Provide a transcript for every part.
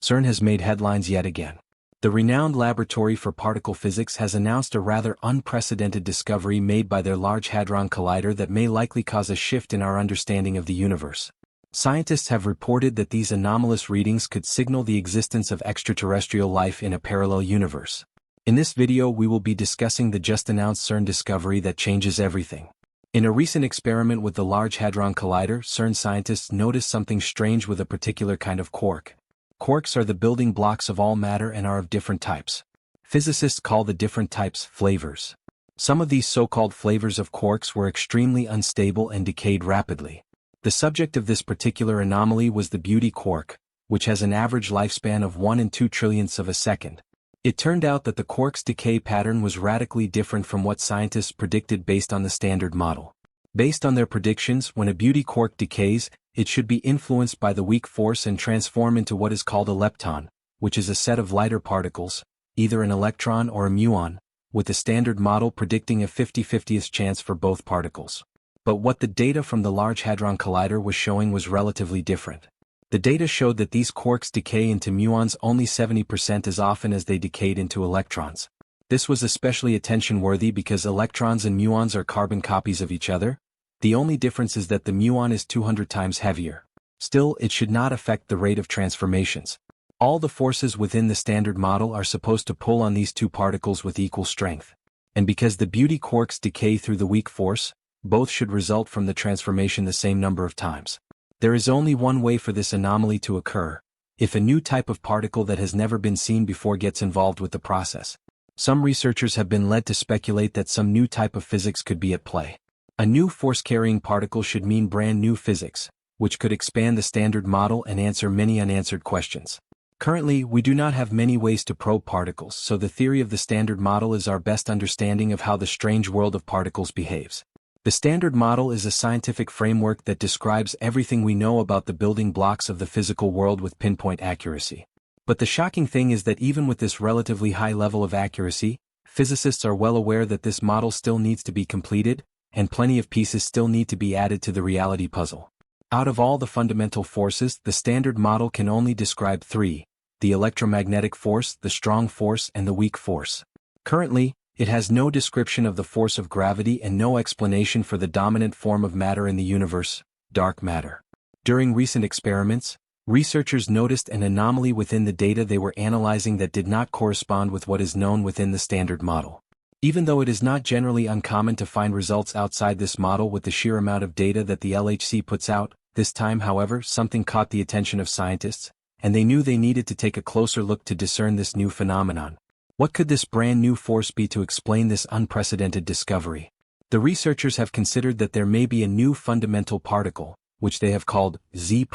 CERN has made headlines yet again. The renowned Laboratory for Particle Physics has announced a rather unprecedented discovery made by their Large Hadron Collider that may likely cause a shift in our understanding of the universe. Scientists have reported that these anomalous readings could signal the existence of extraterrestrial life in a parallel universe. In this video we will be discussing the just-announced CERN discovery that changes everything. In a recent experiment with the Large Hadron Collider, CERN scientists noticed something strange with a particular kind of quark. Quarks are the building blocks of all matter and are of different types. Physicists call the different types flavors. Some of these so-called flavors of quarks were extremely unstable and decayed rapidly. The subject of this particular anomaly was the beauty quark, which has an average lifespan of 1 and 2 trillionths of a second. It turned out that the quark's decay pattern was radically different from what scientists predicted based on the Standard Model. Based on their predictions, when a beauty quark decays, it should be influenced by the weak force and transform into what is called a lepton, which is a set of lighter particles, either an electron or a muon, with the Standard Model predicting a 50-50th chance for both particles. But what the data from the Large Hadron Collider was showing was relatively different. The data showed that these quarks decay into muons only 70% as often as they decayed into electrons. This was especially attention-worthy because electrons and muons are carbon copies of each other. The only difference is that the muon is 200 times heavier. Still, it should not affect the rate of transformations. All the forces within the Standard Model are supposed to pull on these two particles with equal strength. And because the beauty quarks decay through the weak force, both should result from the transformation the same number of times. There is only one way for this anomaly to occur: if a new type of particle that has never been seen before gets involved with the process. Some researchers have been led to speculate that some new type of physics could be at play. A new force-carrying particle should mean brand new physics, which could expand the Standard Model and answer many unanswered questions. Currently, we do not have many ways to probe particles, so the theory of the Standard Model is our best understanding of how the strange world of particles behaves. The Standard Model is a scientific framework that describes everything we know about the building blocks of the physical world with pinpoint accuracy. But the shocking thing is that even with this relatively high level of accuracy, physicists are well aware that this model still needs to be completed, and plenty of pieces still need to be added to the reality puzzle. Out of all the fundamental forces, the Standard Model can only describe three: the electromagnetic force, the strong force, and the weak force. Currently, it has no description of the force of gravity and no explanation for the dominant form of matter in the universe, dark matter. During recent experiments, researchers noticed an anomaly within the data they were analyzing that did not correspond with what is known within the Standard Model. Even though it is not generally uncommon to find results outside this model with the sheer amount of data that the LHC puts out, this time, however, something caught the attention of scientists, and they knew they needed to take a closer look to discern this new phenomenon. What could this brand new force be to explain this unprecedented discovery? The researchers have considered that there may be a new fundamental particle, which they have called Z',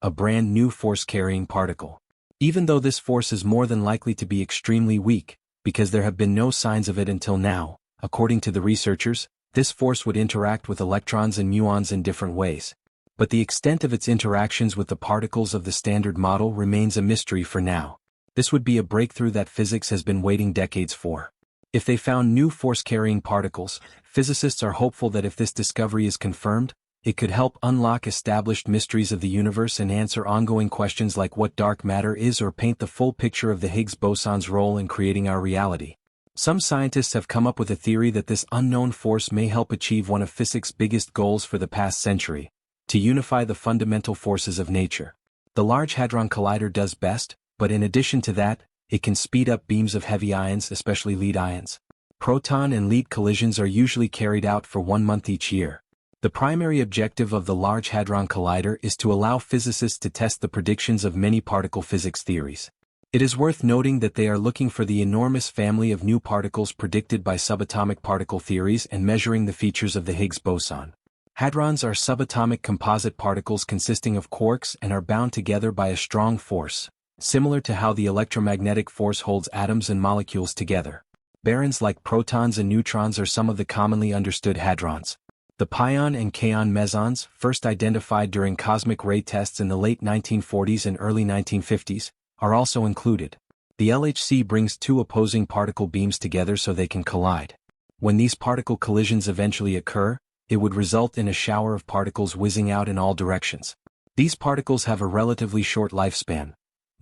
a brand new force-carrying particle. Even though this force is more than likely to be extremely weak, because there have been no signs of it until now, according to the researchers, this force would interact with electrons and muons in different ways. But the extent of its interactions with the particles of the Standard Model remains a mystery for now. This would be a breakthrough that physics has been waiting decades for. If they found new force-carrying particles, physicists are hopeful that if this discovery is confirmed, it could help unlock established mysteries of the universe and answer ongoing questions like what dark matter is or paint the full picture of the Higgs boson's role in creating our reality. Some scientists have come up with a theory that this unknown force may help achieve one of physics' biggest goals for the past century: to unify the fundamental forces of nature. The Large Hadron Collider does best, but in addition to that, it can speed up beams of heavy ions, especially lead ions. Proton and lead collisions are usually carried out for 1 month each year. The primary objective of the Large Hadron Collider is to allow physicists to test the predictions of many particle physics theories. It is worth noting that they are looking for the enormous family of new particles predicted by subatomic particle theories and measuring the features of the Higgs boson. Hadrons are subatomic composite particles consisting of quarks and are bound together by a strong force, similar to how the electromagnetic force holds atoms and molecules together. Barons like protons and neutrons are some of the commonly understood hadrons. The pion and kaon mesons, first identified during cosmic ray tests in the late 1940s and early 1950s, are also included. The LHC brings two opposing particle beams together so they can collide. When these particle collisions eventually occur, it would result in a shower of particles whizzing out in all directions. These particles have a relatively short lifespan.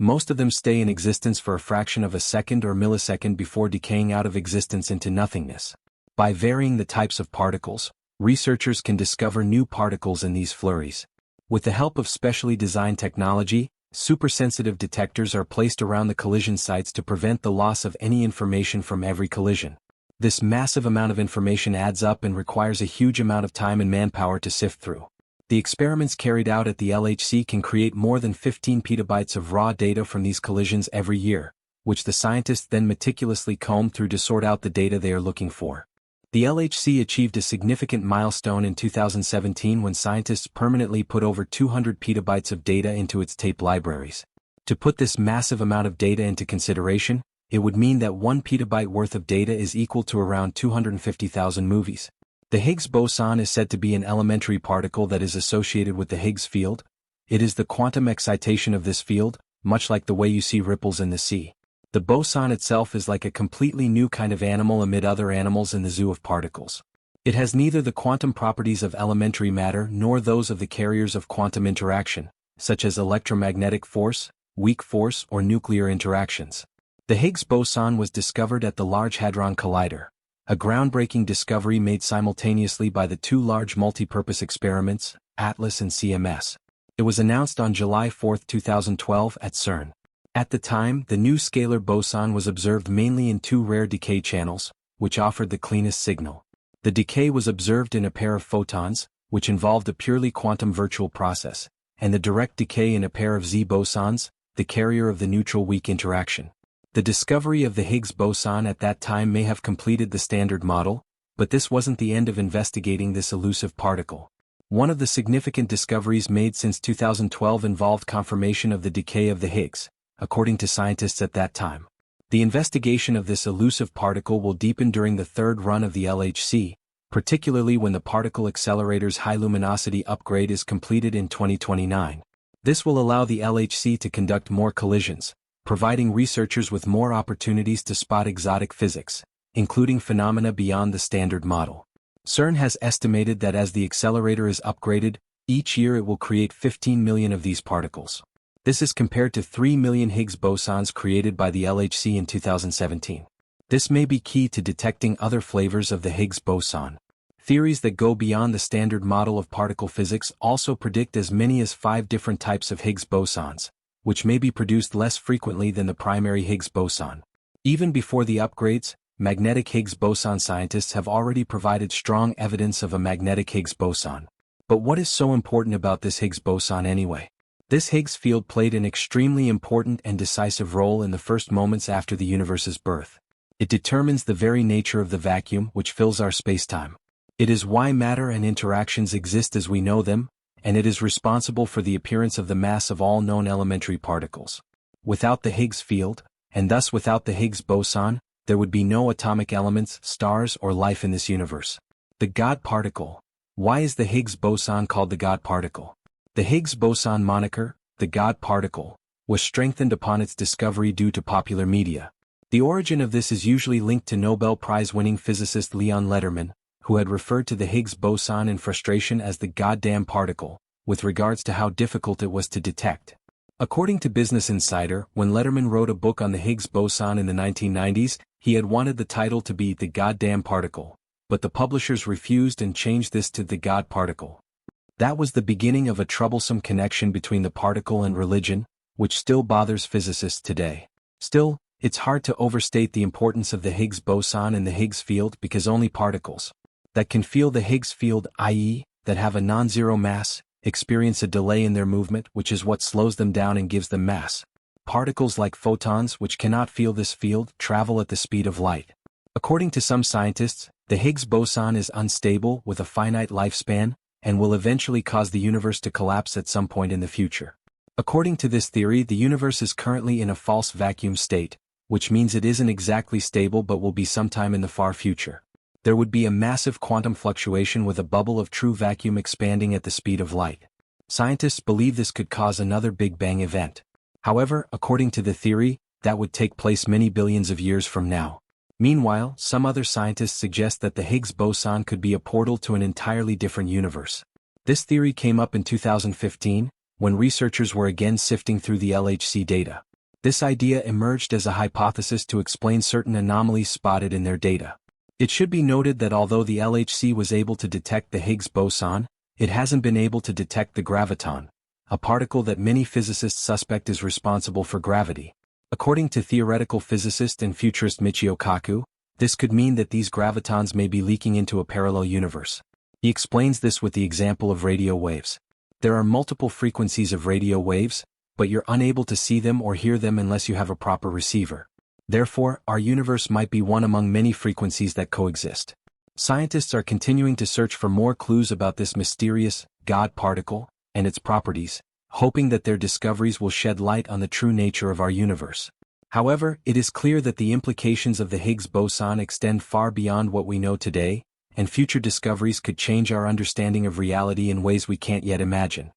Most of them stay in existence for a fraction of a second or millisecond before decaying out of existence into nothingness. By varying the types of particles, researchers can discover new particles in these flurries. With the help of specially designed technology, supersensitive detectors are placed around the collision sites to prevent the loss of any information from every collision. This massive amount of information adds up and requires a huge amount of time and manpower to sift through. The experiments carried out at the LHC can create more than 15 petabytes of raw data from these collisions every year, which the scientists then meticulously comb through to sort out the data they are looking for. The LHC achieved a significant milestone in 2017 when scientists permanently put over 200 petabytes of data into its tape libraries. To put this massive amount of data into consideration, it would mean that 1 petabyte worth of data is equal to around 250,000 movies. The Higgs boson is said to be an elementary particle that is associated with the Higgs field. It is the quantum excitation of this field, much like the way you see ripples in the sea. The boson itself is like a completely new kind of animal amid other animals in the zoo of particles. It has neither the quantum properties of elementary matter nor those of the carriers of quantum interaction, such as electromagnetic force, weak force, or nuclear interactions. The Higgs boson was discovered at the Large Hadron Collider, a groundbreaking discovery made simultaneously by the two large multipurpose experiments, ATLAS and CMS. It was announced on July 4, 2012 at CERN. At the time, the new scalar boson was observed mainly in two rare decay channels, which offered the cleanest signal. The decay was observed in a pair of photons, which involved a purely quantum virtual process, and the direct decay in a pair of Z bosons, the carrier of the neutral-weak interaction. The discovery of the Higgs boson at that time may have completed the Standard Model, but this wasn't the end of investigating this elusive particle. One of the significant discoveries made since 2012 involved confirmation of the decay of the Higgs, according to scientists at that time. The investigation of this elusive particle will deepen during the third run of the LHC, particularly when the particle accelerator's HighLuminosity upgrade is completed in 2029. This will allow the LHC to conduct more collisions, providing researchers with more opportunities to spot exotic physics, including phenomena beyond the Standard Model. CERN has estimated that as the accelerator is upgraded, each year it will create 15 million of these particles. This is compared to 3 million Higgs bosons created by the LHC in 2017. This may be key to detecting other flavors of the Higgs boson. Theories that go beyond the Standard Model of particle physics also predict as many as 5 different types of Higgs bosons, which may be produced less frequently than the primary Higgs boson. Even before the upgrades, magnetic Higgs boson scientists have already provided strong evidence of a magnetic Higgs boson. But what is so important about this Higgs boson anyway? This Higgs field played an extremely important and decisive role in the first moments after the universe's birth. It determines the very nature of the vacuum which fills our spacetime. It is why matter and interactions exist as we know them, and it is responsible for the appearance of the mass of all known elementary particles. Without the Higgs field, and thus without the Higgs boson, there would be no atomic elements, stars, or life in this universe. The God particle. Why is the Higgs boson called the God particle? The Higgs boson moniker, the God particle, was strengthened upon its discovery due to popular media. The origin of this is usually linked to Nobel Prize-winning physicist Leon Lederman, who had referred to the Higgs boson in frustration as the goddamn particle, with regards to how difficult it was to detect. According to Business Insider, when Lederman wrote a book on the Higgs boson in the 1990s, he had wanted the title to be The Goddamn Particle, but the publishers refused and changed this to The God Particle. That was the beginning of a troublesome connection between the particle and religion, which still bothers physicists today. Still, it's hard to overstate the importance of the Higgs boson and the Higgs field because only particles that can feel the Higgs field, i.e., that have a non-zero mass, experience a delay in their movement, which is what slows them down and gives them mass. Particles like photons, which cannot feel this field, travel at the speed of light. According to some scientists, the Higgs boson is unstable with a finite lifespan, and will eventually cause the universe to collapse at some point in the future. According to this theory, the universe is currently in a false vacuum state, which means it isn't exactly stable but will be sometime in the far future. There would be a massive quantum fluctuation with a bubble of true vacuum expanding at the speed of light. Scientists believe this could cause another Big Bang event. However, according to the theory, that would take place many billions of years from now. Meanwhile, some other scientists suggest that the Higgs boson could be a portal to an entirely different universe. This theory came up in 2015, when researchers were again sifting through the LHC data. This idea emerged as a hypothesis to explain certain anomalies spotted in their data. It should be noted that although the LHC was able to detect the Higgs boson, it hasn't been able to detect the graviton, a particle that many physicists suspect is responsible for gravity. According to theoretical physicist and futurist Michio Kaku, this could mean that these gravitons may be leaking into a parallel universe. He explains this with the example of radio waves. There are multiple frequencies of radio waves, but you're unable to see them or hear them unless you have a proper receiver. Therefore, our universe might be one among many frequencies that coexist. Scientists are continuing to search for more clues about this mysterious God particle and its properties, hoping that their discoveries will shed light on the true nature of our universe. However, it is clear that the implications of the Higgs boson extend far beyond what we know today, and future discoveries could change our understanding of reality in ways we can't yet imagine.